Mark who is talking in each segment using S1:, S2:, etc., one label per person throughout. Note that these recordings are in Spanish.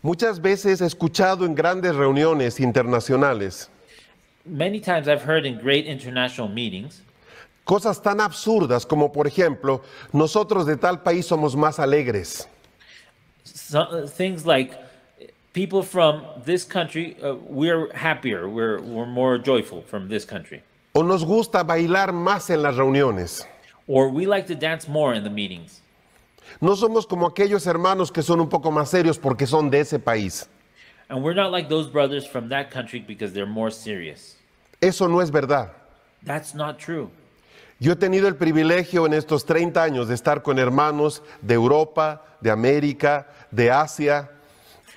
S1: Muchas veces he escuchado en grandes reuniones internacionales
S2: Many times I've heard in great international meetings
S1: cosas tan absurdas como, por ejemplo, nosotros de tal país somos más alegres.
S2: things like people from this country, we're happier, we're more joyful from this country.
S1: O nos gusta bailar más en las reuniones.
S2: Or we like to dance more in the meetings.
S1: No somos como aquellos hermanos que son un poco más serios porque son de ese país.
S2: And we're not like those brothers from that country because they're more serious.
S1: Eso no es verdad.
S2: That's not true.
S1: Yo he tenido el privilegio en estos 30 años de estar con hermanos de Europa, de América, de Asia,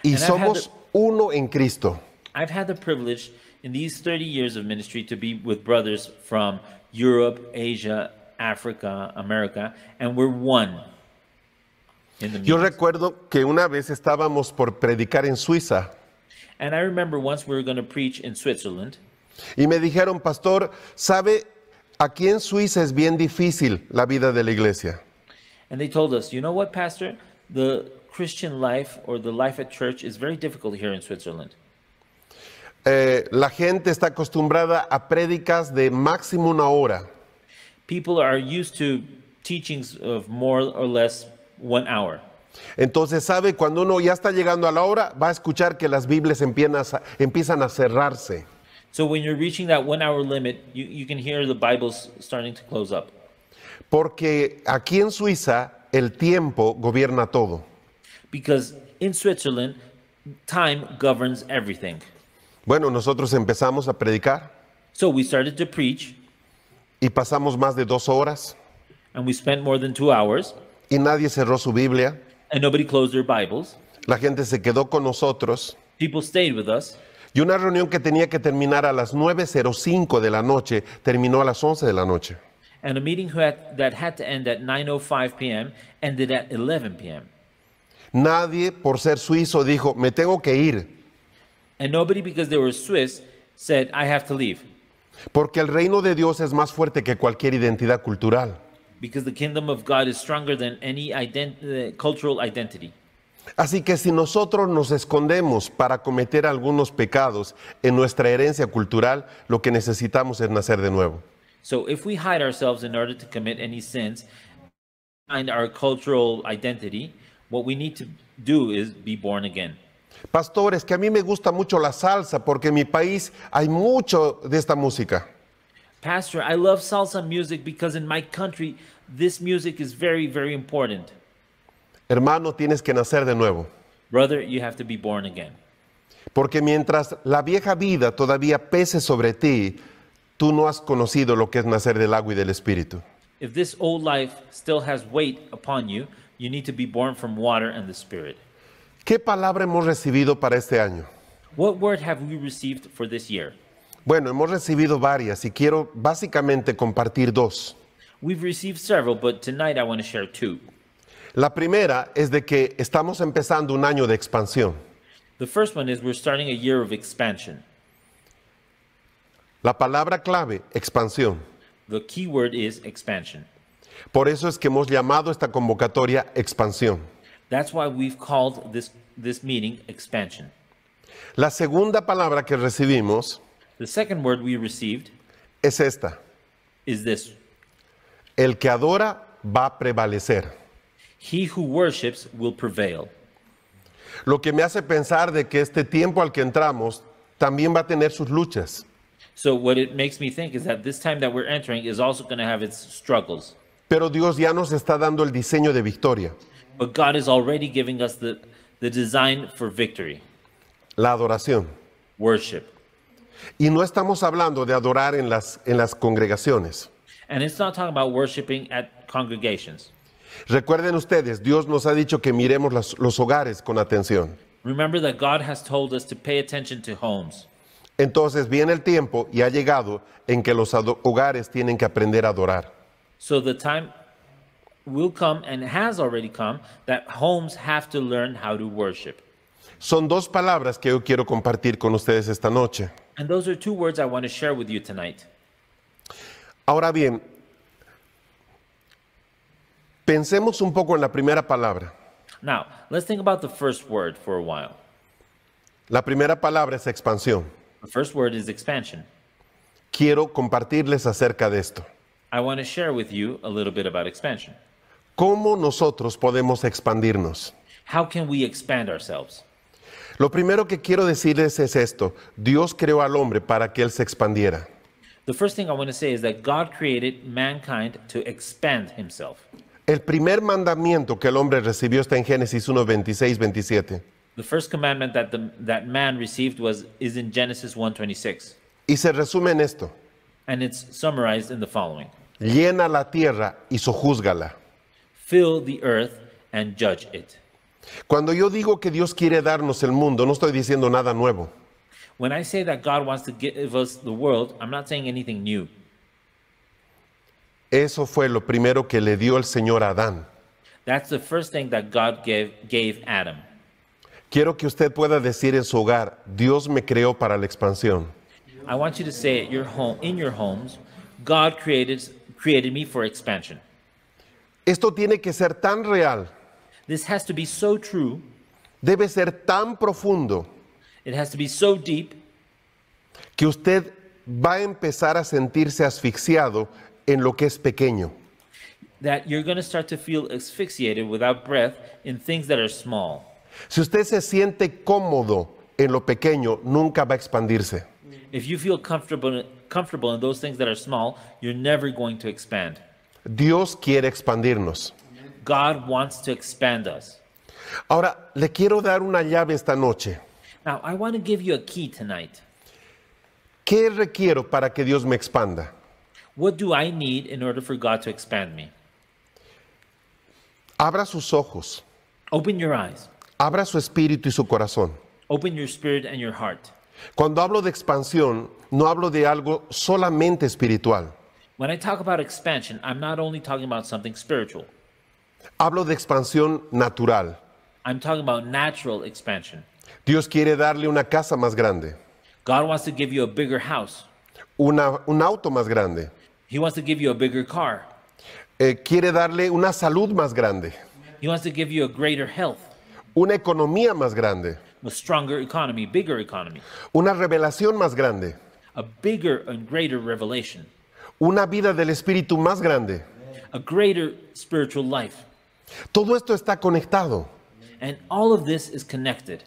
S1: y
S2: And I've had
S1: somos uno en Cristo.
S2: I've had the privilege in these 30 years of ministry to be with brothers from Europe, Asia, Africa, America, and we're one in the
S1: Yo
S2: meetings.
S1: recuerdo que una vez estábamos por predicar en Suiza
S2: And I remember once we were going to preach in Switzerland,
S1: y me dijeron, pastor, ¿sabe? Aquí en Suiza es bien difícil la vida de la iglesia.
S2: and they told us, you know what, Pastor? The Christian life or the life at church is very difficult here in Switzerland.
S1: La gente está acostumbrada a prédicas de máximo una hora.
S2: People are used to teachings of more or less 1 hour.
S1: Entonces, ¿sabe? Cuando uno ya está llegando a la hora, va a escuchar que las Biblias empiezan a cerrarse.
S2: So when you're reaching that 1 hour limit, you can hear the Bibles starting to close up.
S1: Porque aquí en Suiza el tiempo gobierna todo.
S2: Because in Switzerland, time governs everything.
S1: Bueno, nosotros empezamos a predicar
S2: So we started to preach,
S1: y pasamos más de 2 horas
S2: and we spent more than 2 hours,
S1: y nadie cerró su Biblia.
S2: and nobody closed their Bibles.
S1: La gente se quedó con nosotros.
S2: People stayed with us.
S1: Y una reunión que tenía que terminar a las 9:05 de la noche, terminó a las 11 de la noche.
S2: And a meeting that had to end at 9:05 p.m. ended at 11 p.m.
S1: Nadie, por ser suizo, dijo, me tengo que ir,
S2: And nobody, because they were Swiss, said, I have to leave.
S1: porque el reino de Dios es más fuerte que cualquier identidad cultural.
S2: Because the kingdom of God is stronger than any cultural identity.
S1: Así que si nosotros nos escondemos para cometer algunos pecados en nuestra herencia cultural, lo que necesitamos es nacer de nuevo.
S2: So if we hide ourselves in order to commit any sins, find our cultural identity, what we need to do is be born again.
S1: Pastores, que a mí me gusta mucho la salsa porque en mi país hay mucho de esta música.
S2: Pastor, I love salsa music because in my country, this music is very, very important.
S1: Hermano, tienes que nacer de nuevo.
S2: Brother, you have to be born again.
S1: Porque mientras la vieja vida todavía pese sobre ti, tú no has conocido lo que es nacer del agua y del Espíritu.
S2: If this old life still has weight upon you, you need to be born from water and the Spirit.
S1: ¿Qué palabra hemos recibido para este año?
S2: What word have we received for this year?
S1: Bueno, hemos recibido varias y quiero básicamente compartir 2.
S2: We've received several, but tonight I want to share 2.
S1: La primera es de que estamos empezando un año de expansión.
S2: The first one is we're starting a year of expansion.
S1: La palabra clave, expansión.
S2: The key word is expansion.
S1: Por eso es que hemos llamado esta convocatoria expansión.
S2: That's why we've called this meeting expansion.
S1: La segunda palabra que recibimos
S2: The second word we received
S1: es esta.
S2: is this:
S1: El que adora va a prevalecer.
S2: he who worships will prevail.
S1: Lo que me hace pensar de que este tiempo al que entramos también va a tener sus luchas.
S2: So what it makes me think is that this time that we're entering is also going to have its struggles.
S1: Pero Dios ya nos está dando el diseño de victoria,
S2: But God is already giving us the design for victory,
S1: la adoración.
S2: worship.
S1: Y no estamos hablando de adorar en las congregaciones.
S2: And it's not talking about worshiping at congregations.
S1: Recuerden ustedes, Dios nos ha dicho que miremos los hogares con atención.
S2: Remember that God has told us to pay attention to homes.
S1: Entonces viene el tiempo y ha llegado en que los hogares tienen que aprender a adorar.
S2: So the time will come, and has already come, that homes have to learn how to worship.
S1: Son 2 palabras que yo quiero compartir con ustedes esta noche.
S2: And those are 2 words I want to share with you tonight.
S1: Ahora bien, pensemos un poco en la primera palabra.
S2: Now, let's think about the first word for a while.
S1: La primera palabra es expansión.
S2: The first word is expansion.
S1: Quiero compartirles acerca de esto.
S2: I want to share with you a little bit about expansion.
S1: ¿Cómo nosotros podemos expandirnos?
S2: How can we expand ourselves?
S1: Lo primero que quiero decirles es esto. Dios creó al hombre para que él se expandiera.
S2: The first thing I want to say is that God created mankind to expand himself.
S1: El primer mandamiento que el hombre recibió está en Génesis 1, 26, 27.
S2: The first commandment that man received is in Genesis 1:26,
S1: Y se resume en esto.
S2: and it's summarized in the following:
S1: Llena la tierra y sojúzgala.
S2: fill the earth and judge it.
S1: Cuando yo digo que Dios quiere darnos el mundo, no estoy diciendo nada nuevo.
S2: When I say that God wants to give us the world, I'm not saying anything new.
S1: Eso fue lo primero que le dio el Señor a Adán.
S2: That's the first thing that God gave Adam.
S1: Quiero que usted pueda decir en su hogar, Dios me creó para la expansión.
S2: I want you to say at your home, in your homes, God created me for expansion.
S1: Esto tiene que ser tan real,
S2: This has to be so true.
S1: debe ser tan profundo,
S2: It has to be so deep
S1: que usted va a empezar a sentirse asfixiado en lo que es pequeño.
S2: that you're going to start to feel asphyxiated without breath in things that are small.
S1: Si usted se siente cómodo en lo pequeño, nunca va a expandirse.
S2: If you feel comfortable in those things that are small, you're never going to expand.
S1: Dios quiere expandirnos.
S2: God wants to expand us.
S1: Ahora, le quiero dar una llave esta noche.
S2: Now, I want to give you a key tonight.
S1: ¿Qué requiero para que Dios me expanda?
S2: What do I need in order for God to expand me?
S1: Abra sus ojos,
S2: Open your eyes.
S1: abra su espíritu y su corazón.
S2: Open your spirit and your heart.
S1: Cuando hablo de expansión, no hablo de algo solamente espiritual.
S2: When I talk about expansion, I'm not only talking about something spiritual.
S1: Hablo de expansión natural.
S2: I'm talking about natural expansion.
S1: Dios quiere darle una casa más grande,
S2: God wants to give you a bigger house.
S1: un auto más grande.
S2: He wants to give you a bigger car.
S1: Quiere darle una salud más grande,
S2: He wants to give you a greater health,
S1: una economía más grande,
S2: a stronger economy, bigger economy,
S1: una revelación más grande,
S2: a bigger and greater revelation,
S1: una vida del espíritu más grande.
S2: a greater spiritual life.
S1: Todo esto está conectado.
S2: And all of this is connected.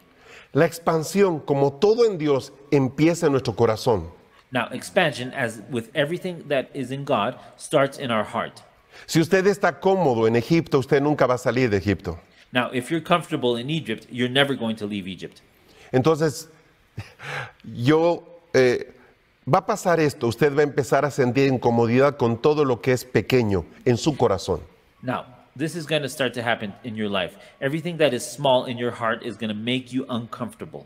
S1: La expansión, como todo en Dios, empieza en nuestro corazón.
S2: Now, expansion, as with everything that is in God, starts in our heart.
S1: Si usted está cómodo en Egipto, usted nunca va a salir de Egipto.
S2: Now, if you're comfortable in Egypt, you're never going to leave Egypt.
S1: Entonces, va a pasar esto. Usted va a empezar a sentir incomodidad con todo lo que es pequeño en su corazón.
S2: Now, this is going to start to happen in your life. Everything that is small in your heart is going to make you uncomfortable.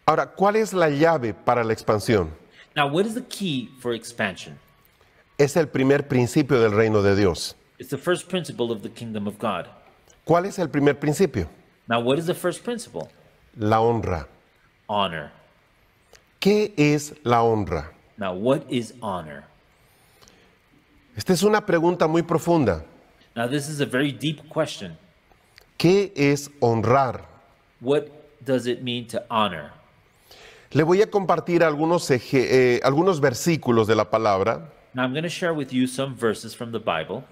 S1: Ahora, ¿cuál es la llave para la expansión?
S2: Now, what is the key for expansion?
S1: Es el primer principio del reino de Dios.
S2: It's the first principle of the kingdom of God.
S1: ¿Cuál es el primer principio?
S2: Now, what is the first principle?
S1: La honra.
S2: Honor.
S1: ¿Qué es la honra?
S2: Now, what is honor?
S1: Esta es una pregunta muy profunda.
S2: Now, this is a very deep question.
S1: ¿Qué es honrar?
S2: What does it mean to honor?
S1: Le voy a compartir algunos versículos de la palabra
S2: Now, I'm going to share with you some verses from the Bible.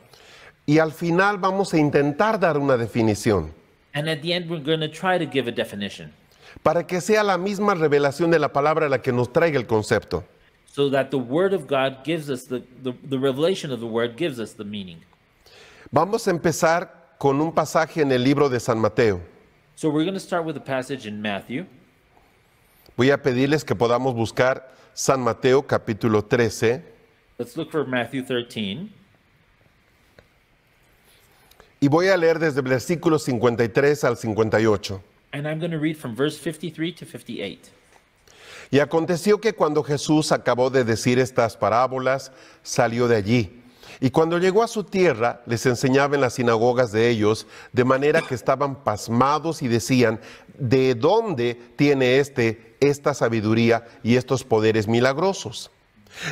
S1: y al final vamos a intentar dar una definición
S2: And at the end, we're going to try to give a definition
S1: para que sea la misma revelación de la palabra la que nos traiga el concepto.
S2: so that the Word of God gives us the revelation of the Word gives us the meaning.
S1: Vamos a empezar con un pasaje en el libro de San Mateo.
S2: So we're going to start with a passage in Matthew.
S1: Voy a pedirles que podamos buscar San Mateo capítulo 13
S2: Let's look for Matthew 13.
S1: y voy a leer desde el versículo 53 al 58.
S2: And I'm going to read from verse 53 to 58.
S1: Y aconteció que cuando Jesús acabó de decir estas parábolas, salió de allí. Y cuando llegó a su tierra, les enseñaba en las sinagogas de ellos, de manera que estaban pasmados y decían, ¿de dónde tiene esta sabiduría y estos poderes milagrosos?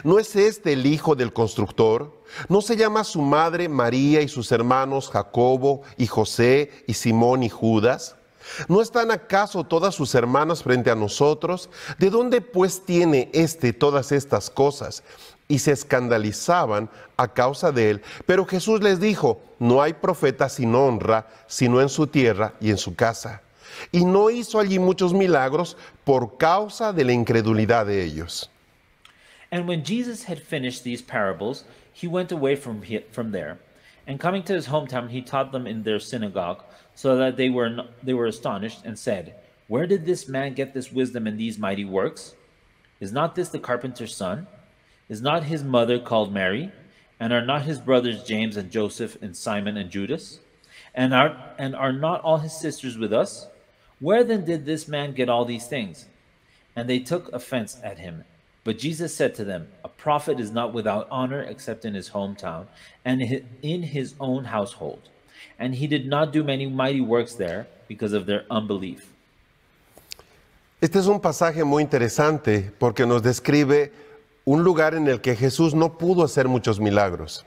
S1: ¿No es este el hijo del constructor? ¿No se llama su madre María y sus hermanos Jacobo y José y Simón y Judas? ¿No están acaso todas sus hermanas frente a nosotros? ¿De dónde pues tiene éste todas estas cosas? Y se escandalizaban a causa de él. Pero Jesús les dijo, no hay profeta sin honra, sino en su tierra y en su casa. Y no hizo allí muchos milagros por causa de la incredulidad de ellos.
S2: And when Jesus had finished these parables, he went away from there. And coming to his hometown, he taught them in their synagogue, so that they were astonished and said, "Where did this man get this wisdom and these mighty works? Is not this the carpenter's son? Is not his mother called Mary? And are not his brothers James and Joseph and Simon and Judas? And are not all his sisters with us? Where then did this man get all these things?" And they took offense at him. But Jesus said to them, "A prophet is not without honor except in his hometown and in his own household." And he did not do many mighty works there because of their unbelief.
S1: Este es un pasaje muy interesante porque nos describe un lugar en el que Jesús no pudo hacer muchos milagros.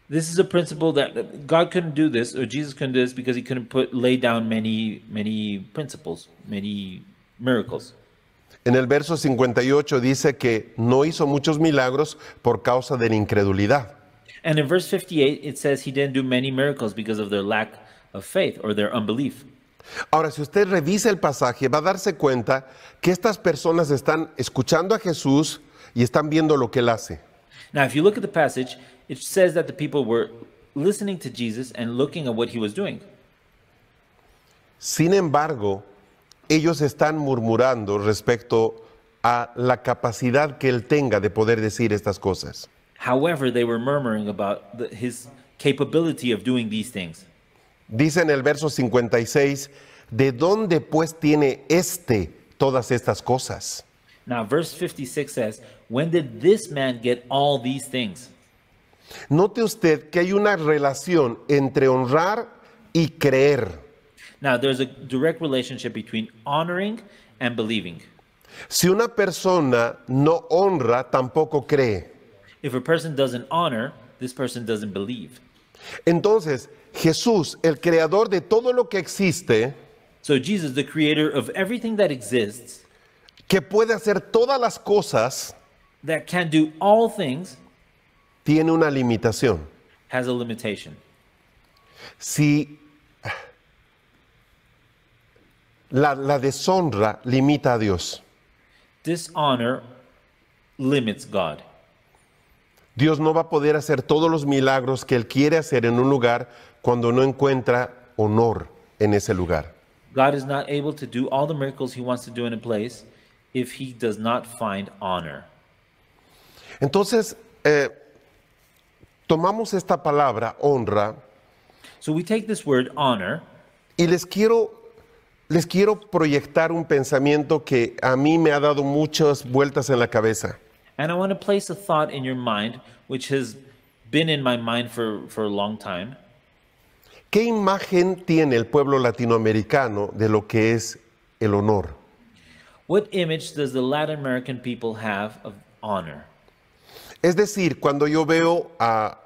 S2: This is a principle that God couldn't do this, or Jesus couldn't do this, because he couldn't lay down many principles, many miracles.
S1: En el verso 58 dice que no hizo muchos milagros por causa de la incredulidad.
S2: And in verse 58, it says he didn't do many miracles because of their lack of faith or their unbelief.
S1: Ahora, si usted revisa el pasaje, va a darse cuenta que estas personas están escuchando a Jesús y están viendo lo que él hace.
S2: Now, if you look at the passage, it says that the people were listening to Jesus and looking at what he was doing.
S1: Sin embargo, ellos están murmurando respecto a la capacidad que él tenga de poder decir estas cosas.
S2: However, they were murmuring about his capability of doing these things.
S1: Dice en el verso 56, ¿de dónde pues tiene todas estas cosas?
S2: Now, verse 56 says, "When did this man get all these things?"
S1: Note usted que hay una relación entre honrar y creer.
S2: Now, there's a direct relationship between honoring and believing.
S1: Si una persona no honra, tampoco cree.
S2: If a person doesn't honor, this person doesn't believe.
S1: Entonces, Jesús, el creador de todo lo que existe,
S2: So Jesus, the creator of everything that exists,
S1: que puede hacer todas las cosas,
S2: that can do all things,
S1: tiene una limitación.
S2: has a limitation.
S1: Si la deshonra limita a Dios.
S2: Dishonor limits God.
S1: Dios no va a poder hacer todos los milagros que Él quiere hacer en un lugar cuando no encuentra honor en ese lugar.
S2: God is not able to do all the miracles he wants to do in a place if he does not find honor.
S1: Entonces, tomamos esta palabra, honra,
S2: So we take this word honor,
S1: y les quiero proyectar un pensamiento que a mí me ha dado muchas vueltas en la cabeza.
S2: and I want to place a thought in your mind which has been in my mind for a long time.
S1: ¿Qué imagen tiene el pueblo latinoamericano de lo que es el honor?
S2: What image does the Latin American people have of honor?
S1: Es decir, cuando yo veo a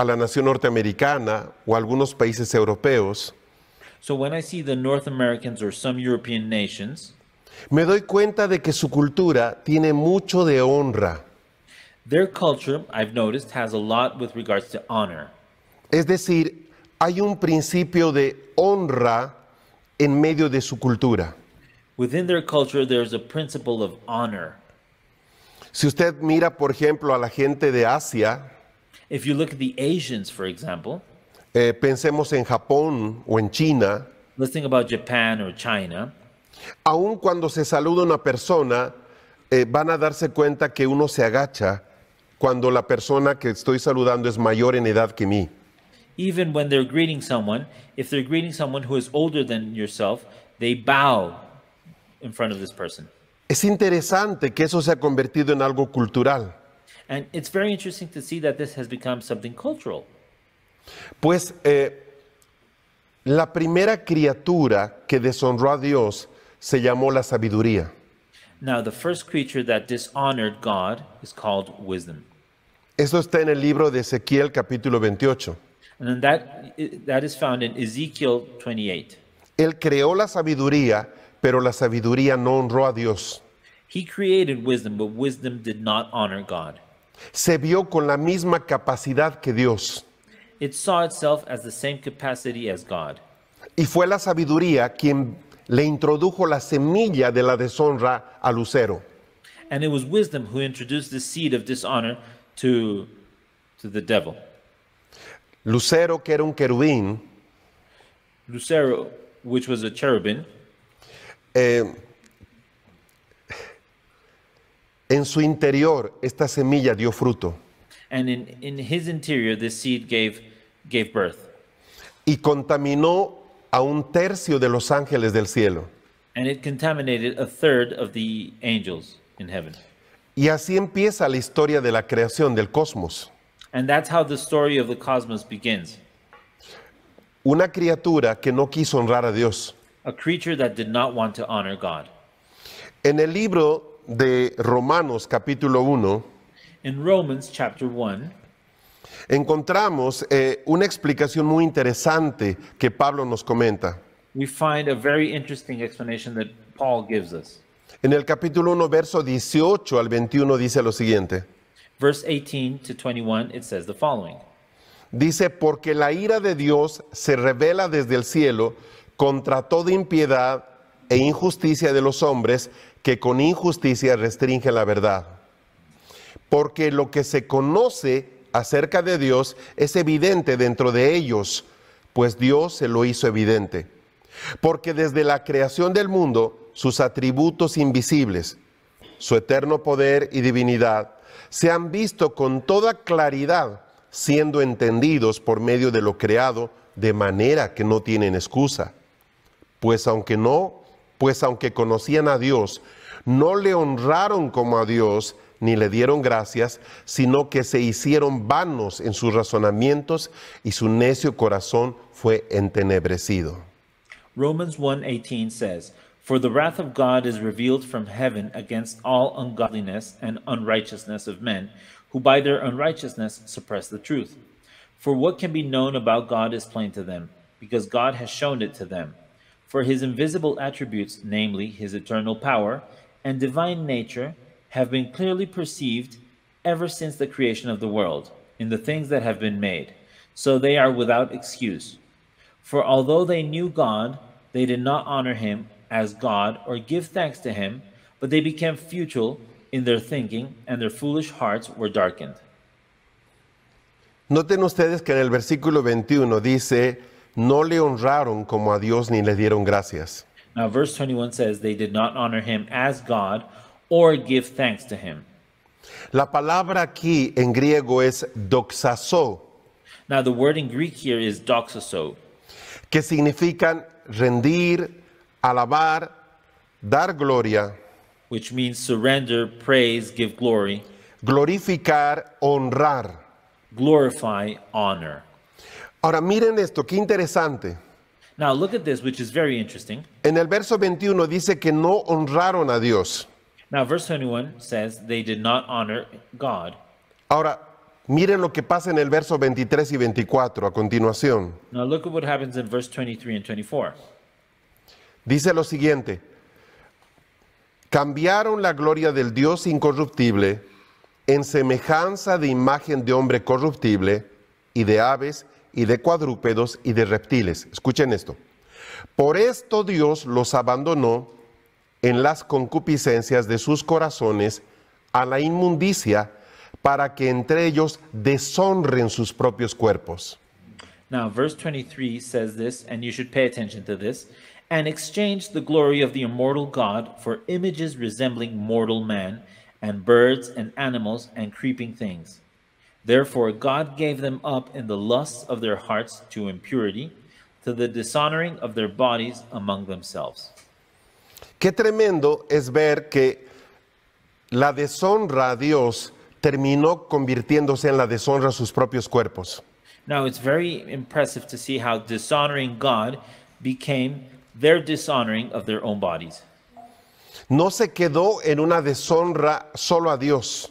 S1: la nación norteamericana o algunos países europeos,
S2: So when I see the North Americans or some European nations,
S1: me doy cuenta de que su cultura tiene mucho de honra.
S2: their culture, I've noticed, has a lot with regards to honor.
S1: Es decir, hay un principio de honra en medio de su cultura.
S2: Within their culture, there's a principle of honor.
S1: Si usted mira, por ejemplo, a la gente de Asia,
S2: If you look at the Asians, for example,
S1: pensemos en Japón o en China,
S2: let's think about Japan or China.
S1: aun cuando se saluda una persona, van a darse cuenta que uno se agacha cuando la persona que estoy saludando es mayor en edad que mí.
S2: Even when they're greeting someone, if they're greeting someone who is older than yourself, they bow in front of this person.
S1: Es interesante que eso se ha convertido en algo cultural,
S2: And it's very interesting to see that this has become something cultural.
S1: pues la primera criatura que deshonró a Dios se llamó la sabiduría.
S2: Now, the first creature that dishonored God is called wisdom.
S1: Eso está en el libro de Ezequiel capítulo 28.
S2: And then that is found in Ezekiel 28.
S1: Él creó la sabiduría, pero la sabiduría no honró a Dios.
S2: He created wisdom, but wisdom did not honor God.
S1: Se vio con la misma capacidad que Dios.
S2: It saw itself as the same capacity as God.
S1: Y fue la sabiduría quien le introdujo la semilla de la deshonra a Lucero.
S2: And it was wisdom who introduced the seed of dishonor to the devil.
S1: Lucero, que era un querubín,
S2: Lucero, which was a cherubim,
S1: en su interior esta semilla dio fruto
S2: and in his interior this seed gave birth.
S1: y contaminó a un tercio de los ángeles del cielo.
S2: And it contaminated a third of the angels in heaven.
S1: Y así empieza la historia de la creación del cosmos.
S2: And that's how the story of the cosmos begins.
S1: Una criatura que no quiso honrar a Dios.
S2: A creature that did not want to honor God.
S1: En el libro de Romanos capítulo 1
S2: In Romans chapter 1,
S1: encontramos una explicación muy interesante que Pablo nos comenta.
S2: we find a very interesting explanation that Paul gives us.
S1: En el capítulo 1, verso 18 al 21 dice lo siguiente.
S2: Verse 18 to 21, it says the following.
S1: Dice, porque la ira de Dios se revela desde el cielo contra toda impiedad e injusticia de los hombres que con injusticia restringen la verdad. Porque lo que se conoce acerca de Dios es evidente dentro de ellos, pues Dios se lo hizo evidente. Porque desde la creación del mundo, sus atributos invisibles, su eterno poder y divinidad, se han visto con toda claridad, siendo entendidos por medio de lo creado, de manera que no tienen excusa. Pues aunque conocían a Dios, no le honraron como a Dios, ni le dieron gracias, sino que se hicieron vanos en sus razonamientos y su necio corazón fue entenebrecido.
S2: Romans 1:18 says, For the wrath of God is revealed from heaven against all ungodliness and unrighteousness of men, who by their unrighteousness suppress the truth. For what can be known about God is plain to them, because God has shown it to them. For his invisible attributes, namely his eternal power and divine nature, have been clearly perceived ever since the creation of the world, in the things that have been made. So they are without excuse. For although they knew God, they did not honor him as God or give thanks to him, but they became futile in their thinking, and their foolish hearts were darkened.
S1: Noten ustedes que en el versículo 21 dice, no le honraron como a Dios ni le dieron gracias.
S2: Now verse 21 says, they did not honor him as God or give thanks to him.
S1: La palabra aquí en griego es doxazo,
S2: Now the word in Greek here is doxaso,
S1: que significan rendir, alabar, dar gloria,
S2: which means surrender, praise, give glory,
S1: glorificar, honrar.
S2: glorify, honor.
S1: Ahora miren esto, qué interesante.
S2: Now look at this, which is very interesting.
S1: En el verso 21 dice que no honraron a Dios.
S2: Now verse 21 says they did not honor God.
S1: Ahora, miren lo que pasa en el verso 23 y 24 a continuación.
S2: Now look at what happens in verse 23 and 24.
S1: Dice lo siguiente, cambiaron la gloria del Dios incorruptible en semejanza de imagen de hombre corruptible y de aves y de cuadrúpedos y de reptiles. Escuchen esto. Por esto Dios los abandonó en las concupiscencias de sus corazones a la inmundicia para que entre ellos deshonren sus propios cuerpos.
S2: Now verse 23 says this, and you should pay attention to this, and exchanged the glory of the immortal God for images resembling mortal man, and birds and animals and creeping things. Therefore God gave them up in the lusts of their hearts to impurity, to the dishonoring of their bodies among themselves.
S1: Qué tremendo es ver que la deshonra a Dios terminó convirtiéndose en la deshonra a sus propios cuerpos.
S2: Now it's very impressive to see how dishonoring God became their dishonoring of their own bodies.
S1: No se quedó en una deshonra solo a Dios.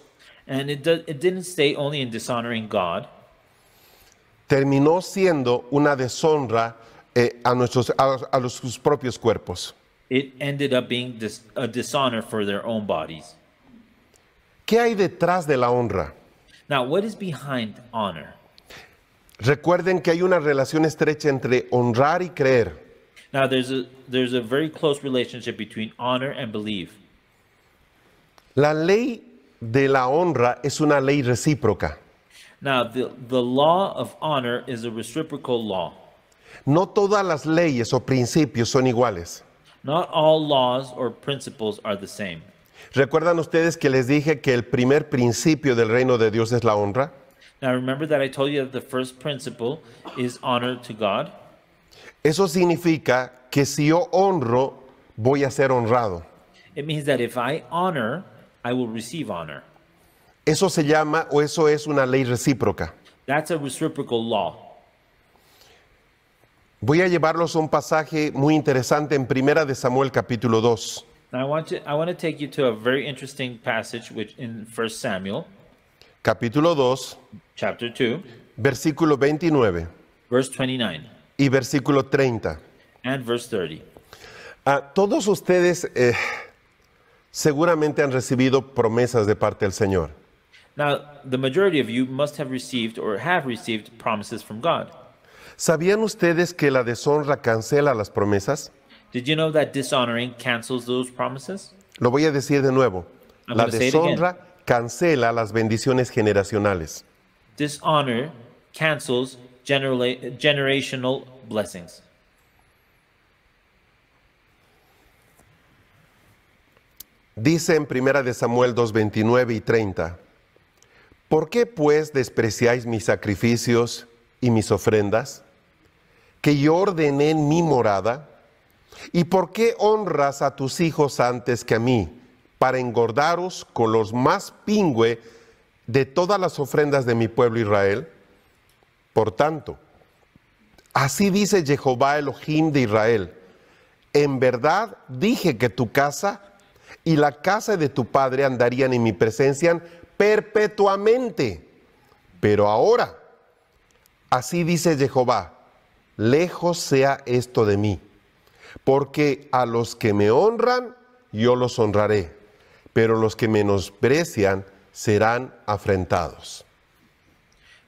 S2: And it didn't stay only in dishonoring God.
S1: Terminó siendo una deshonra sus propios cuerpos.
S2: It ended up being a dishonor for their own bodies.
S1: ¿Qué hay detrás de la honra?
S2: Now, what is behind honor?
S1: Recuerden que hay una relación estrecha entre honrar y creer.
S2: Now, there's a very close relationship between honor and belief.
S1: La ley de la honra es una ley recíproca.
S2: Now, the law of honor is a reciprocal law.
S1: No todas las leyes o principios son iguales.
S2: Not all laws or principles are the same.
S1: ¿Recuerdan ustedes que les dije que el primer principio del reino de Dios es la honra?
S2: Now, remember that I told you that the first principle is honor to God?
S1: Eso significa que si yo honro, voy a ser honrado.
S2: It means that if I honor, I will receive honor.
S1: Eso se llama, o eso es una ley recíproca.
S2: That's a reciprocal law.
S1: Voy a llevarlos a un pasaje muy interesante en Primera de Samuel capítulo 2.
S2: Now, I want to take you to a very interesting passage which in 1 Samuel,
S1: Capítulo 2,
S2: chapter 2,
S1: versículo 29
S2: verse 29
S1: y versículo 30.
S2: and verse 30.
S1: Todos ustedes seguramente han recibido promesas de parte del Señor.
S2: Now, the majority of you must have received or have received promises from God.
S1: ¿Sabían ustedes que la deshonra cancela las promesas?
S2: Did you know that dishonoring cancels those promises?
S1: Lo voy a decir de nuevo.
S2: I'm
S1: La
S2: gonna say it again.
S1: deshonra cancela las bendiciones generacionales.
S2: Dishonor cancels generational blessings.
S1: Dice en Primera de Samuel 2:29 y 30, ¿por qué pues despreciáis mis sacrificios y mis ofrendas, que yo ordené en mi morada? ¿Y por qué honras a tus hijos antes que a mí, para engordaros con los más pingüe de todas las ofrendas de mi pueblo Israel? Por tanto, así dice Jehová Elohim de Israel, en verdad dije que tu casa y la casa de tu padre andarían en mi presencia perpetuamente. Pero ahora, así dice Jehová, lejos sea esto de mí, porque a los que me honran, yo los honraré, pero los que menosprecian serán afrentados.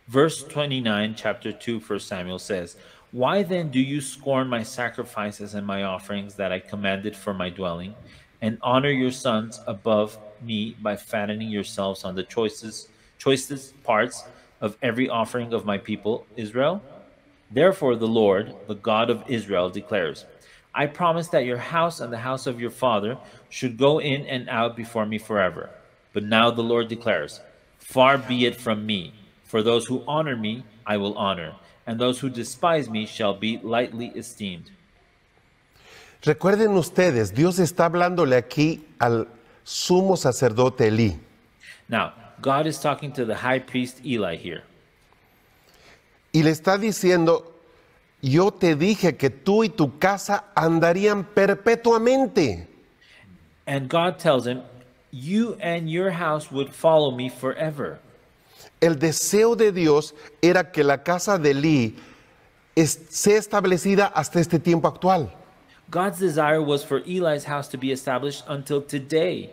S2: Verse 29, chapter 2, 1 Samuel says, Why then do you scorn my sacrifices and my offerings that I commanded for my dwelling, and honor your sons above me by fattening yourselves on the choicest parts of every offering of my people Israel? Therefore the Lord, the God of Israel, declares, I promised that your house and the house of your father should go in and out before me forever. But now the Lord declares, Far be it from me, for those who honor me I will honor, and those who despise me shall be lightly esteemed.
S1: Recuerden ustedes, Dios está hablándole aquí al sumo sacerdote Elí.
S2: Now, God is talking to the high priest Eli here.
S1: Y le está diciendo, yo te dije que tú y tu casa andarían perpetuamente.
S2: And God tells him, You and your house would follow me forever.
S1: El deseo de Dios era que la casa de Elí sea establecida hasta este tiempo actual.
S2: God's desire was for Eli's house to be established until today,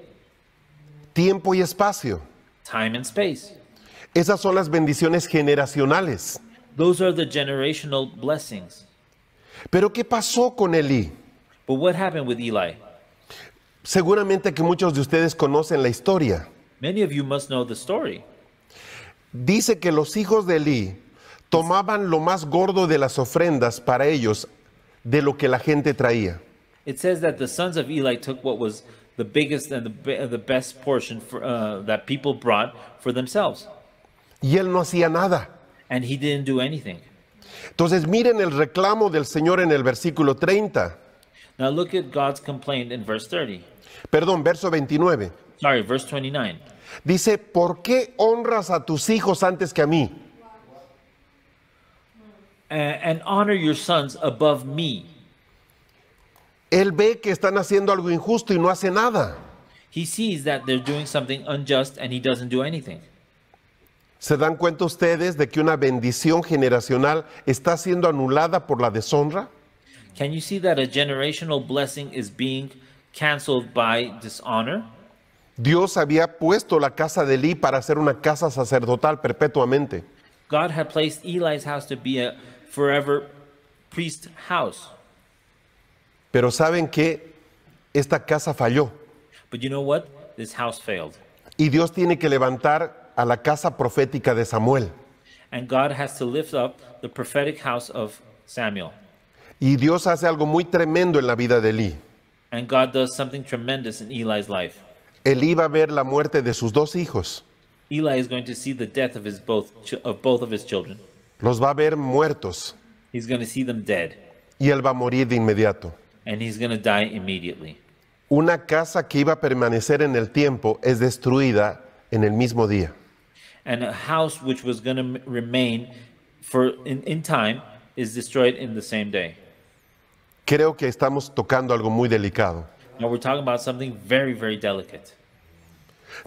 S1: Tiempo y espacio.
S2: time and space.
S1: Esas son las bendiciones generacionales.
S2: Those are the generational blessings.
S1: Pero ¿qué pasó con Elí?
S2: But what happened with Eli?
S1: Seguramente que muchos de ustedes conocen la historia.
S2: Many of you must know the story.
S1: Dice que los hijos de Elí tomaban lo más gordo de las ofrendas para ellos de lo que la gente traía.
S2: It says that the sons of Eli took what was the biggest and the best portion that people brought for themselves.
S1: Y él no hacía nada.
S2: And he didn't do anything.
S1: Entonces miren el reclamo del Señor en el versículo 30.
S2: Now look at God's complaint in verse 30.
S1: Perdón, verso 29.
S2: Sorry, verse 29.
S1: Dice, ¿por qué honras a tus hijos antes que a mí?
S2: And honor your sons above me.
S1: Él ve que están haciendo algo injusto y no hace nada.
S2: He sees that they're doing something unjust and he doesn't do anything.
S1: ¿Se dan cuenta ustedes de que una bendición generacional está siendo anulada por la deshonra?
S2: Can you see that a generational blessing is being canceled by dishonor?
S1: Dios había puesto la casa de Elí para ser una casa sacerdotal perpetuamente.
S2: God had placed Eli's house to be a forever priest house.
S1: Pero ¿saben qué? Esta casa falló.
S2: But you know what? This house failed.
S1: Y Dios tiene que levantar a la casa profética de Samuel.
S2: And God has to lift up the prophetic house of Samuel.
S1: Y Dios hace algo muy tremendo en la vida de Elí.
S2: And God does something tremendous in Eli's life.
S1: Elí va a ver la muerte de sus dos hijos.
S2: Eli is going to see the death of both of his children.
S1: Los va a ver muertos.
S2: He's going to see them dead.
S1: Y él va a morir de inmediato.
S2: And he's going to die immediately.
S1: Una casa que iba a permanecer en el tiempo es destruida en el mismo día.
S2: And a house which was going to remain in time is destroyed in the same day.
S1: Creo que estamos tocando algo muy delicado.
S2: Now we're talking about something very, very delicate.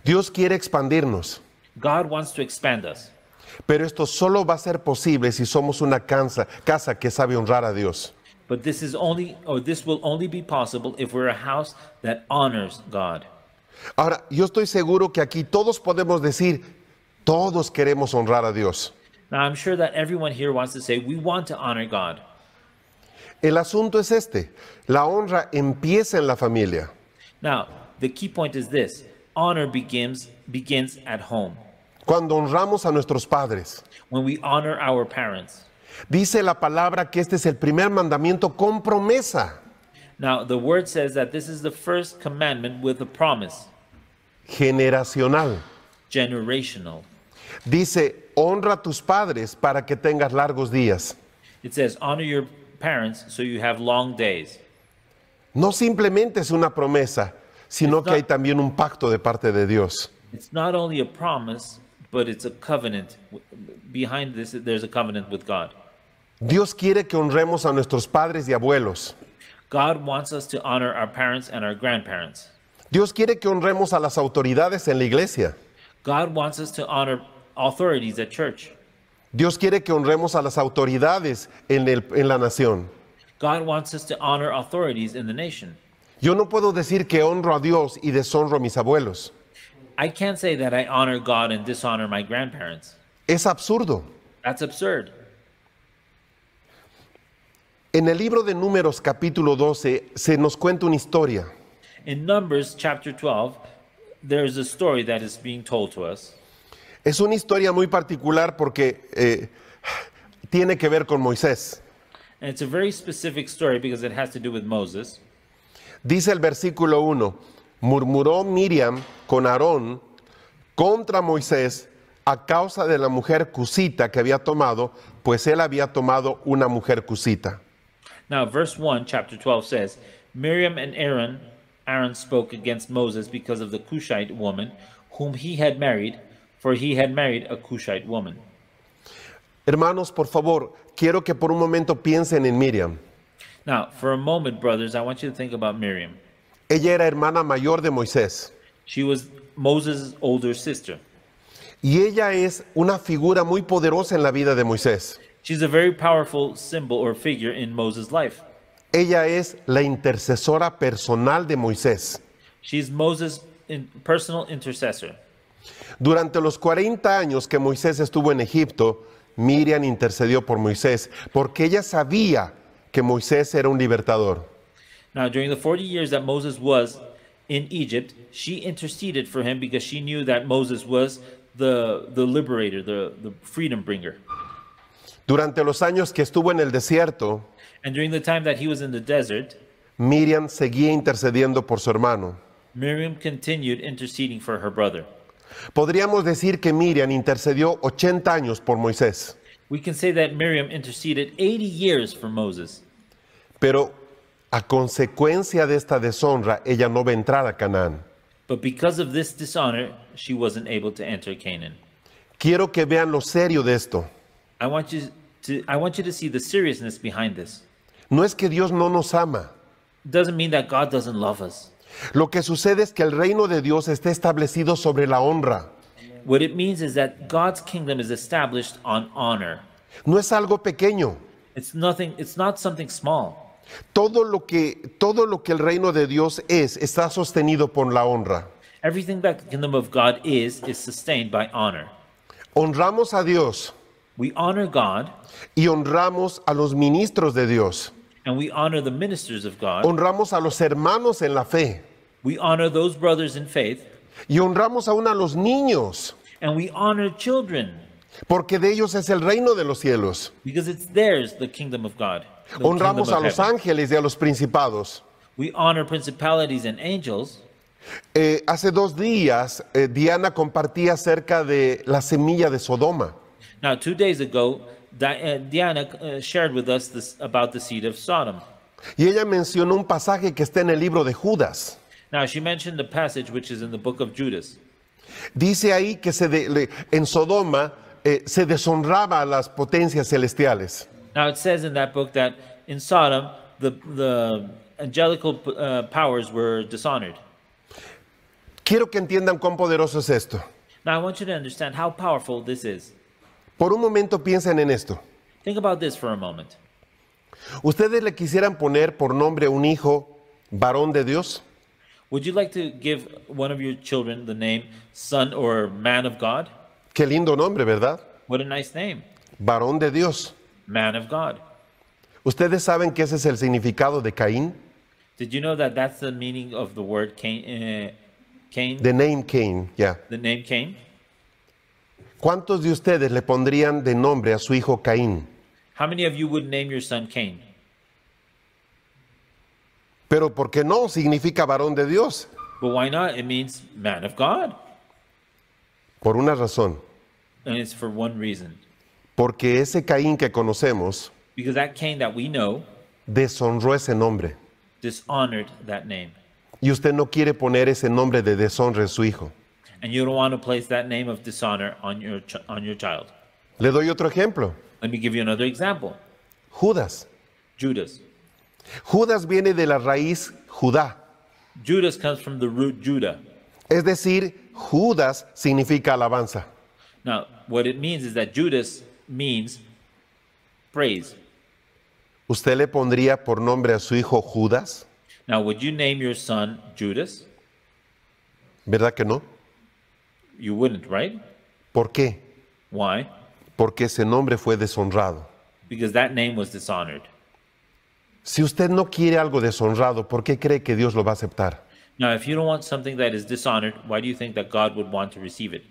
S1: Dios quiere expandirnos,
S2: God wants to expand us.
S1: pero esto solo va a ser posible si somos una casa que sabe honrar a Dios.
S2: But this will only be possible if we're a house that honors God.
S1: Ahora, yo estoy seguro que aquí todos podemos decir, todos queremos honrar a Dios.
S2: Now I'm sure that everyone here wants to say, we want to honor God.
S1: El asunto es este, la honra empieza en la familia.
S2: Now, the key point is this. Honor begins at home.
S1: Cuando honramos a nuestros padres,
S2: When we honor our parents.
S1: dice la palabra que este es el primer mandamiento con promesa.
S2: Now, the word says that this is the first commandment with a promise.
S1: Generacional.
S2: Generational.
S1: Dice, honra a tus padres para que tengas largos días.
S2: It says, honor your parents so you have long days.
S1: No simplemente es una promesa, sino que hay también un pacto de parte de Dios.
S2: It's not only a promise, but it's a covenant. Behind this, there's a covenant with God.
S1: Dios quiere que honremos a nuestros padres y abuelos.
S2: God wants us to honor our parents and our grandparents.
S1: Dios quiere que honremos a las autoridades en la iglesia.
S2: God wants us to honor authorities at church.
S1: Dios quiere que honremos a las autoridades en la nación.
S2: God wants us to honor authorities in the nation.
S1: Yo no puedo decir que honro a Dios y deshonro a mis abuelos.
S2: I can't say that I honor God and dishonor my grandparents.
S1: Es absurdo.
S2: That's absurd.
S1: En el libro de Números capítulo 12 se nos cuenta una historia.
S2: In Numbers chapter 12, there's a story that is being told to us.
S1: Es una historia muy particular porque tiene que ver con Moisés.
S2: And it's a very specific story because it has to do with Moses.
S1: Dice el versículo 1, murmuró Miriam con Aarón contra Moisés a causa de la mujer cusita que había tomado, pues él había tomado una mujer cusita.
S2: Now, verse 1, chapter 12 says, Miriam and Aaron spoke against Moses because of the Cushite woman whom he had married, for he had married a Cushite woman.
S1: Hermanos, por favor, quiero que por un momento piensen en Miriam.
S2: Now, for a moment, brothers, I want you to think about Miriam.
S1: Ella era hermana mayor de Moisés.
S2: She was Moses' older sister.
S1: Y ella es una figura muy poderosa en la vida de Moisés.
S2: She's a very powerful symbol or figure in Moses' life.
S1: Ella es la intercesora personal de Moisés.
S2: She's Moses' personal intercessor.
S1: Durante los 40 años que Moisés estuvo en Egipto, Miriam intercedió por Moisés, porque ella sabía que Moisés era un libertador.
S2: Now, during the 40 years that Moses was in Egypt, she interceded for him because she knew that Moses was the liberator, the freedom bringer.
S1: Durante los años que estuvo en el desierto,
S2: And during the time that he was in the desert,
S1: Miriam seguía intercediendo por su hermano.
S2: Miriam continued interceding for her brother.
S1: Podríamos decir que Miriam intercedió 80 años por Moisés,
S2: We can say that Miriam interceded 80 years for Moses.
S1: pero a consecuencia de esta deshonra, ella no va a entrar a Canaán.
S2: But because of this dishonor, she wasn't able to enter Canaan.
S1: Quiero que vean lo serio de esto.
S2: I want you to see the seriousness behind this.
S1: No es que Dios no nos ama.
S2: It doesn't mean that God doesn't love us.
S1: Lo que sucede es que el reino de Dios está establecido sobre la honra.
S2: What it means is that God's kingdom is established on honor.
S1: No es algo pequeño.
S2: It's not something small.
S1: Todo lo que el reino de Dios es, está sostenido por la honra.
S2: Everything that the kingdom of God is sustained by honor.
S1: Honramos a Dios
S2: We honor God
S1: y honramos a los ministros de Dios.
S2: and we honor the ministers of God.
S1: Honramos a los hermanos en la fe
S2: We honor those brothers in faith
S1: y honramos aún a los niños,
S2: and we honor children
S1: porque de ellos es el reino de los cielos.
S2: because it's theirs, the kingdom of God. The
S1: Honramos
S2: kingdom
S1: a
S2: of
S1: los
S2: heaven.
S1: ángeles y a los principados.
S2: We honor principalities and angels.
S1: Hace 2 días, Diana compartía acerca de la semilla de Sodoma.
S2: Now, 2 days ago, Diana shared with us this about the seed of Sodom.
S1: Y ella mencionó un pasaje que está en el libro de Judas.
S2: Now, she mentioned the passage which is in the book of Judas.
S1: Dice ahí que en Sodoma se deshonraba a las potencias celestiales.
S2: Now, it says in that book that in Sodom, the angelical powers were dishonored.
S1: Quiero que entiendan cuán poderoso es esto.
S2: Now, I want you to understand how powerful this is.
S1: Por un momento piensen en esto.
S2: Think about this for a moment.
S1: ¿Ustedes le quisieran poner por nombre a un hijo varón de Dios?
S2: Would you like to give one of your children the name son or man of God?
S1: Qué lindo nombre, ¿verdad?
S2: What a nice name.
S1: Varón de Dios.
S2: Man of God.
S1: ¿Ustedes saben que ese es el significado de Caín?
S2: Did you know that that's the meaning of the word Cain? Cain,
S1: The name Cain, ya.
S2: the name Cain?
S1: ¿Cuántos de ustedes le pondrían de nombre a su hijo Caín?
S2: How many of you would name your son Cain?
S1: Pero ¿por qué no? Significa varón de Dios.
S2: But why not? It means man of God.
S1: Por una razón.
S2: And it's for one reason.
S1: Porque ese Caín que conocemos
S2: Because that Cain that we know
S1: deshonró ese nombre.
S2: dishonored that name.
S1: Y usted no quiere poner ese nombre de deshonra en su hijo.
S2: And you don't want to place that name of dishonor on your child.
S1: Le doy otro ejemplo.
S2: Let me give you another example.
S1: Judas.
S2: Judas.
S1: Judas viene de la raíz Judá.
S2: Judas comes from the root Judah.
S1: Es decir, Judas significa alabanza.
S2: Now, what it means is that Judas means praise.
S1: ¿Usted le pondría por nombre a su hijo Judas?
S2: Now, would you name your son Judas?
S1: ¿Verdad que no?
S2: You wouldn't, right?
S1: ¿Por qué?
S2: Why?
S1: Porque ese nombre fue deshonrado.
S2: Because that name was dishonored.
S1: Si usted no quiere algo deshonrado, ¿por qué cree que Dios lo va a aceptar?
S2: Now, if you don't want something that is dishonored, why do you think that God would want to receive it?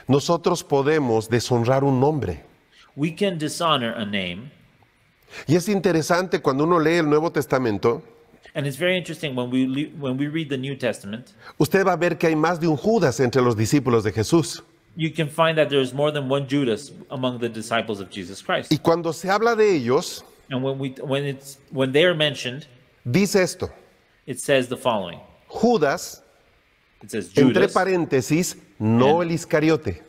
S1: Nosotros podemos deshonrar un nombre.
S2: We can dishonor a name,
S1: Y es interesante cuando uno lee el Nuevo Testamento,
S2: and it's very interesting when we read the New Testament,
S1: usted va a ver que hay más de un Judas entre los discípulos de Jesús.
S2: you can find that there's more than one Judas among the disciples of Jesus Christ.
S1: Y cuando se habla de ellos,
S2: And when they are mentioned,
S1: dice esto:
S2: it says the following.
S1: Judas,
S2: It says
S1: entre
S2: Judas,
S1: paréntesis, no el Iscariote.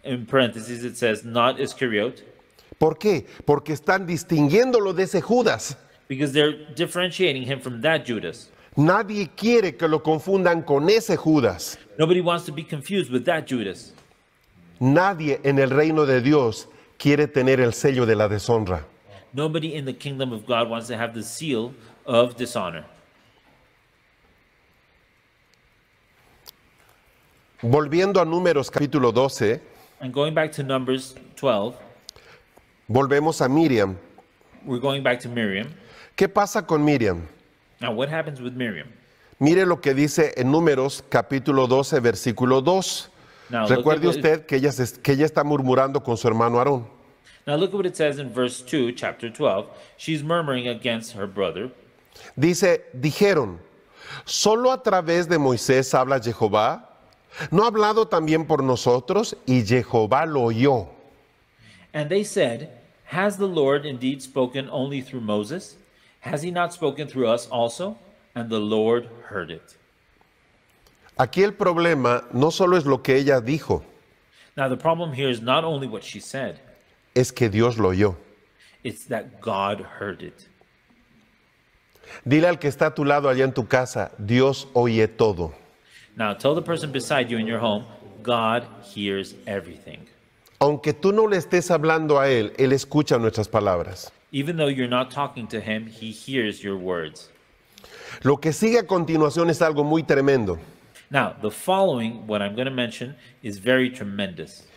S2: in parentheses it says not Iscariot,
S1: ¿Por qué? Porque están distinguiéndolo de ese Judas.
S2: because they're differentiating him from that Judas.
S1: Nadie quiere que lo confundan con ese Judas.
S2: Nobody wants to be confused with that Judas.
S1: Nadie en el reino de Dios quiere tener el sello de la deshonra.
S2: Nobody in the kingdom of God wants to have the seal of dishonor.
S1: Volviendo a Números capítulo 12,
S2: And going back to Numbers 12,
S1: volvemos a Miriam.
S2: we're going back to Miriam.
S1: ¿Qué pasa con Miriam?
S2: Now, what happens with Miriam?
S1: Mire lo que dice en Números capítulo 12, versículo 2.
S2: Now, look at
S1: Recuerde
S2: what
S1: usted que ella está murmurando con su hermano Aarón.
S2: Now, look at what it says in verse 2, chapter 12. She's murmuring against her brother.
S1: Dijeron, ¿solo a través de Moisés habla Jehová? ¿No ha hablado también por nosotros? Y Jehová lo oyó.
S2: And they said, has the Lord indeed spoken only through Moses? Has he not spoken through us also? And the Lord heard it.
S1: Aquí el problema no solo es lo que ella dijo,
S2: Now, the problem here is not only what she said,
S1: es que Dios lo oyó.
S2: it's that God heard it.
S1: Dile al que está a tu lado allá en tu casa, Dios oye todo.
S2: Now, tell the person beside you in your home, God hears everything.
S1: Aunque tú no le estés hablando a él, él escucha nuestras palabras.
S2: Even though you're not talking to him, he hears your words.
S1: Lo que sigue a continuación es algo muy tremendo.
S2: Now, the following, what I'm going to mention, is very tremendous.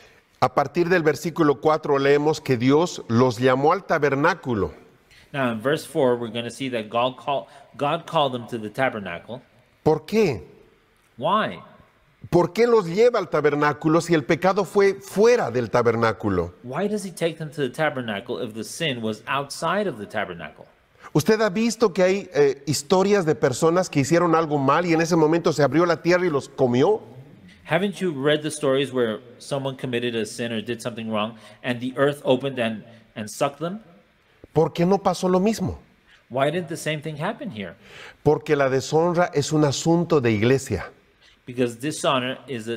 S1: A partir del versículo 4 leemos que Dios los llamó al tabernáculo.
S2: Now, in verse 4, we're going to see that God called them to the tabernacle.
S1: ¿Por qué?
S2: Why?
S1: ¿Por qué los lleva al tabernáculo si el pecado fue fuera del tabernáculo?
S2: Why does he take them to the tabernacle if the sin was outside of the tabernacle?
S1: ¿Usted ha visto que hay historias de personas que hicieron algo mal y en ese momento se abrió la tierra y los comió?
S2: Haven't you read the stories where someone committed a sin or did something wrong and the earth opened and sucked them?
S1: ¿Por qué no pasó lo mismo?
S2: Why didn't the same thing happen here?
S1: Porque la deshonra es un asunto de iglesia.
S2: Because dishonor is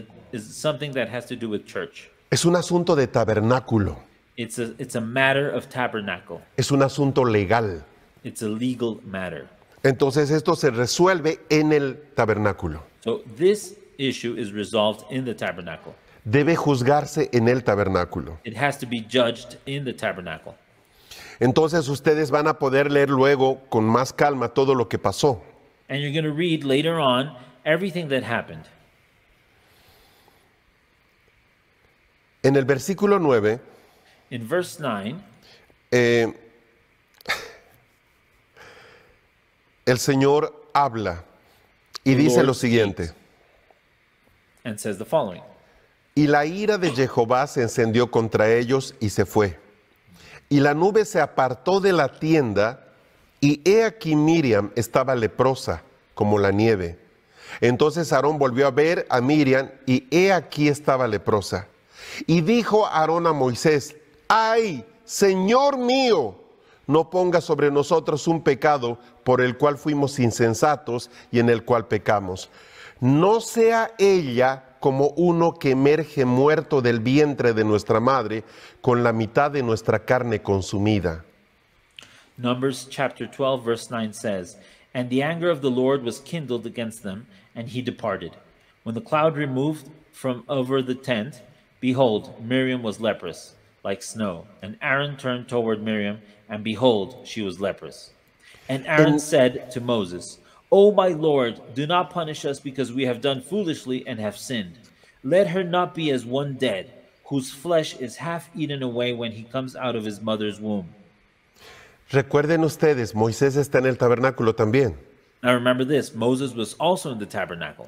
S2: something that has to do with church.
S1: Es un asunto de tabernáculo.
S2: It's a matter of tabernacle.
S1: Es un asunto legal.
S2: It's a legal matter.
S1: Entonces esto se resuelve en el tabernáculo.
S2: So this issue is resolved in the tabernacle.
S1: Debe juzgarse en el tabernáculo.
S2: It has to be judged in the tabernacle.
S1: Entonces ustedes van a poder leer luego con más calma todo lo que pasó.
S2: And you're going to read later on everything that happened.
S1: En el versículo 9,
S2: In verse 9,
S1: el Señor habla y
S2: The
S1: dice
S2: Lord
S1: lo siguiente.
S2: and says the following.
S1: Y la ira de Jehová se encendió contra ellos y se fue. Y la nube se apartó de la tienda, y he aquí Miriam estaba leprosa, como la nieve. Entonces Aarón volvió a ver a Miriam, y he aquí estaba leprosa. Y dijo Aarón a Moisés: ¡ay, Señor mío! No ponga sobre nosotros un pecado por el cual fuimos insensatos y en el cual pecamos. No sea ella como uno que emerge muerto del vientre de nuestra madre, con la mitad de nuestra carne consumida.
S2: Numbers chapter 12, verse 9 says, And the anger of the Lord was kindled against them, and he departed. When the cloud removed from over the tent, behold, Miriam was leprous, like snow. And Aaron turned toward Miriam, and behold, she was leprous. And Aaron said to Moses, O my Lord, do not punish us because we have done foolishly and have sinned. Let her not be as one dead, whose flesh is half eaten away when he comes out of his mother's womb.
S1: Recuerden ustedes, Moisés está en el tabernáculo también.
S2: Now remember this, Moses was also in the tabernacle.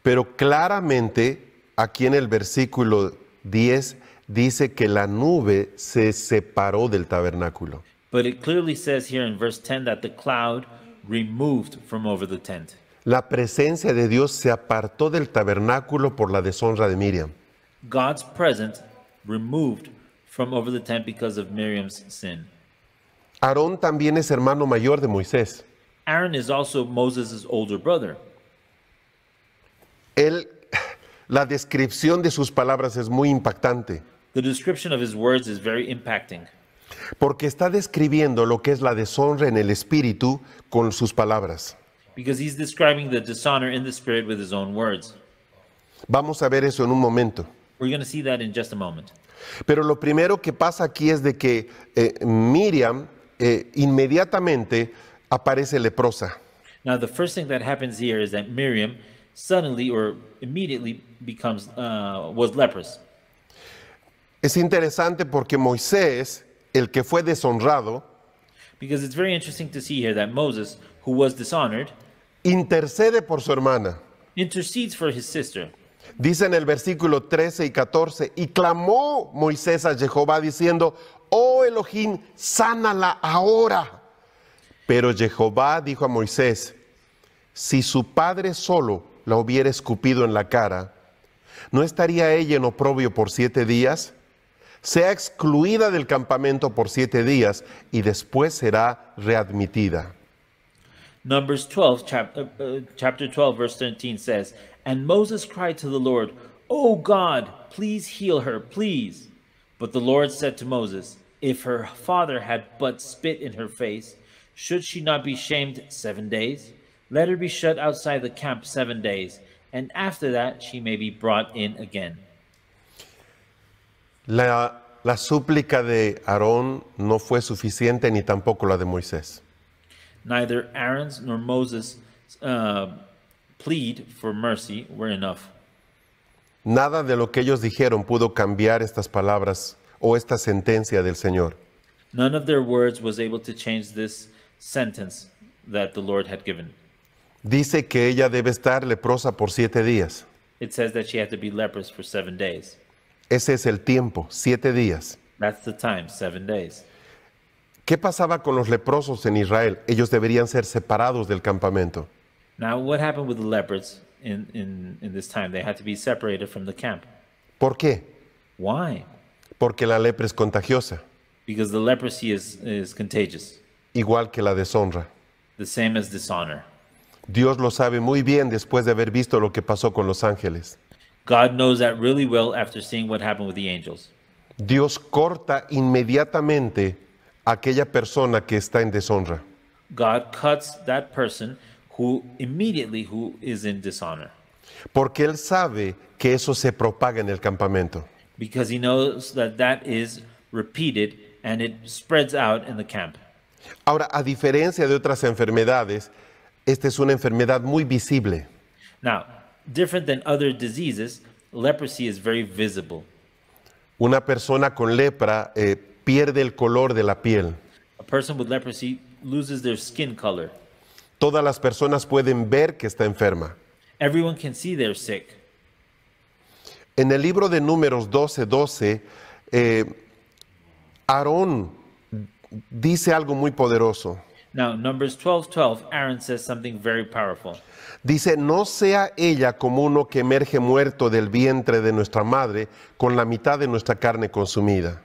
S1: Pero claramente, aquí en el versículo 10, dice que la nube se separó del tabernáculo.
S2: But it clearly says here in verse 10 that the cloud removed from over the tent.
S1: La presencia de Dios se apartó del tabernáculo por la deshonra de Miriam.
S2: God's presence removed from over the tent because of Miriam's sin.
S1: Aarón también es hermano mayor de Moisés.
S2: Aaron is also Moses' older brother.
S1: La descripción de sus palabras es muy impactante,
S2: The description of his words is very impacting
S1: porque está describiendo lo que es la deshonra en el espíritu con sus palabras.
S2: because he's describing the dishonor in the spirit with his own words.
S1: Vamos a ver eso en un momento.
S2: We're going to see that in just a moment.
S1: Pero lo primero que pasa aquí es de que Miriam inmediatamente aparece leprosa.
S2: Now, the first thing that happens here is that Miriam suddenly or immediately was leprous.
S1: Es interesante porque Moisés, el que fue deshonrado,
S2: Because it's very interesting to see here that Moses, who was dishonored,
S1: intercede por su hermana.
S2: intercedes for his sister.
S1: Dice en el versículo 13 y 14, y clamó Moisés a Jehová diciendo: oh Elohim, sánala ahora. Pero Jehová dijo a Moisés: si su padre solo la hubiera escupido en la cara, ¿no estaría ella en oprobio por 7 días? Sea excluida del campamento por 7 días y después será readmitida.
S2: Numbers 12, chapter 12, verse 13 says, And Moses cried to the Lord, O God, please heal her, please. But the Lord said to Moses, If her father had but spit in her face, should she not be shamed 7 days? Let her be shut outside the camp 7 days, and after that she may be brought in again.
S1: La la súplica de Aarón no fue suficiente ni tampoco la de Moisés.
S2: Neither Aaron's nor Moses' plead for mercy were enough.
S1: Nada de lo que ellos dijeron pudo cambiar estas palabras o esta sentencia del Señor.
S2: None of their words was able to change this sentence that the Lord had given.
S1: Dice que ella debe estar leprosa por 7 días.
S2: It says that she had to be leprous for 7 days.
S1: Ese es el tiempo, 7 días.
S2: That's the time, 7 days.
S1: ¿Qué pasaba con los leprosos en Israel? Ellos deberían ser separados del campamento.
S2: Now, what happened with the lepers in this time? They had to be separated from the camp.
S1: ¿Por qué?
S2: Why?
S1: Porque la lepra es contagiosa,
S2: Because the leprosy is contagious,
S1: igual que la deshonra.
S2: the same as dishonor.
S1: Dios lo sabe muy bien después de haber visto lo que pasó con los ángeles.
S2: God knows that really well after seeing what happened with the angels.
S1: Dios corta inmediatamente a aquella persona que está en deshonra.
S2: God cuts that person who is in dishonor,
S1: Porque Él sabe que eso se propaga en el campamento.
S2: because he knows that that is repeated and it spreads out in the camp.
S1: Ahora, a diferencia de otras enfermedades, esta es una enfermedad muy visible.
S2: Now, different than other diseases, leprosy is very visible.
S1: Una persona con lepra pierde el color de la piel.
S2: A person with leprosy loses their skin color.
S1: Todas las personas pueden ver que está enferma.
S2: Everyone can see they're sick.
S1: En el libro de Números 12:12, Aarón dice algo muy poderoso.
S2: Now, Numbers 12:12, Aaron says something very powerful.
S1: Dice, no sea ella como uno que emerge muerto del vientre de nuestra madre con la mitad de nuestra carne consumida.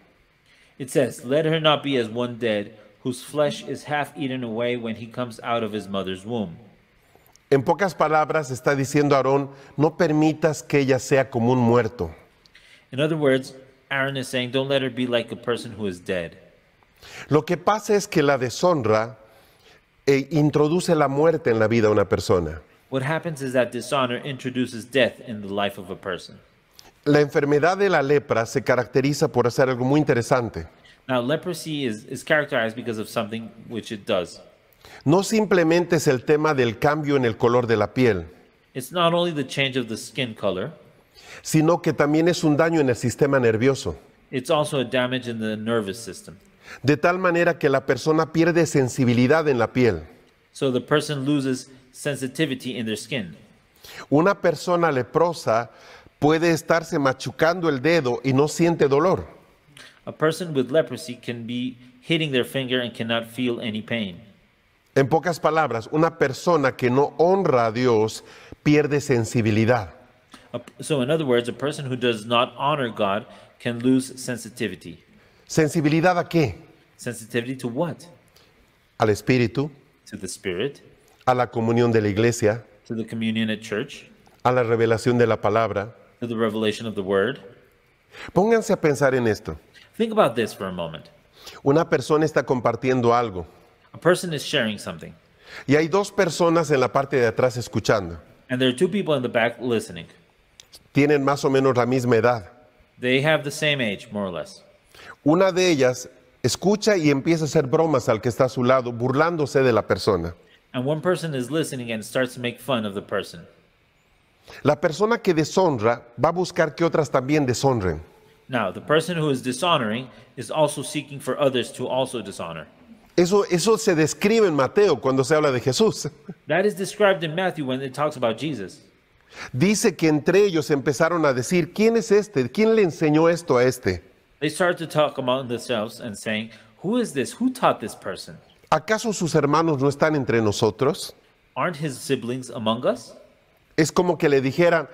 S2: It says, let her not be as one dead, whose flesh is half eaten away when he comes out of his mother's womb.
S1: En pocas palabras está diciendo Aarón, no permitas que ella sea como un muerto.
S2: In other words, Aaron is saying, don't let her be like a person who is dead.
S1: Lo que pasa es que la deshonra introduce la muerte en la vida de una persona.
S2: What happens is that dishonor introduces death in the life of a person.
S1: La enfermedad de la lepra se caracteriza por hacer algo muy interesante.
S2: Now, leprosy is characterized because of something which it does.
S1: No simplemente es el tema del cambio en el color de la piel,
S2: It's not only the change of the skin color,
S1: sino que también es un daño en el sistema nervioso,
S2: it's also a damage in the nervous system.
S1: de tal manera que la persona pierde sensibilidad en la piel.
S2: So the person loses sensitivity in their skin.
S1: Una persona leprosa puede estarse machucando el dedo y no siente dolor.
S2: A person with leprosy can be hitting their finger and cannot feel any pain.
S1: En pocas palabras, una persona que no honra a Dios pierde sensibilidad.
S2: So in other words, a person who does not honor God can lose sensitivity.
S1: ¿Sensibilidad a qué?
S2: Sensitivity to what?
S1: Al Espíritu,
S2: To the Spirit,
S1: a la comunión de la iglesia,
S2: to the communion at church,
S1: a la revelación de la palabra.
S2: to the revelation of the Word.
S1: Pónganse a pensar en esto.
S2: Think about this for a moment.
S1: Una persona está compartiendo algo
S2: A person is sharing something,
S1: y hay dos personas en la parte de atrás escuchando.
S2: and there are two people in the back listening.
S1: Tienen más o menos la misma edad.
S2: They have the same age, more or less.
S1: Una de ellas escucha y empieza a hacer bromas al que está a su lado, burlándose de la persona.
S2: And one person is listening and starts to make fun of the person.
S1: La persona que deshonra va a buscar que otras también deshonren.
S2: Now, the person who is dishonoring is also seeking for others to also dishonor.
S1: Eso se describe en Mateo cuando se habla de Jesús.
S2: That is described in Matthew when it talks about Jesus.
S1: Dice que entre ellos empezaron a decir, ¿quién es este? ¿Quién le enseñó esto a este?
S2: They started to talk among themselves and saying, who is this? Who taught this person?
S1: ¿Acaso sus hermanos no están entre nosotros?
S2: Aren't his siblings among us?
S1: Es como que le dijeran,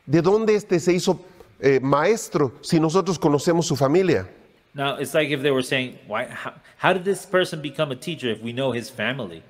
S1: ¿de dónde este se hizo maestro si nosotros conocemos su familia?
S2: Now, it's like if they were saying, how did this person become a teacher if we know his family?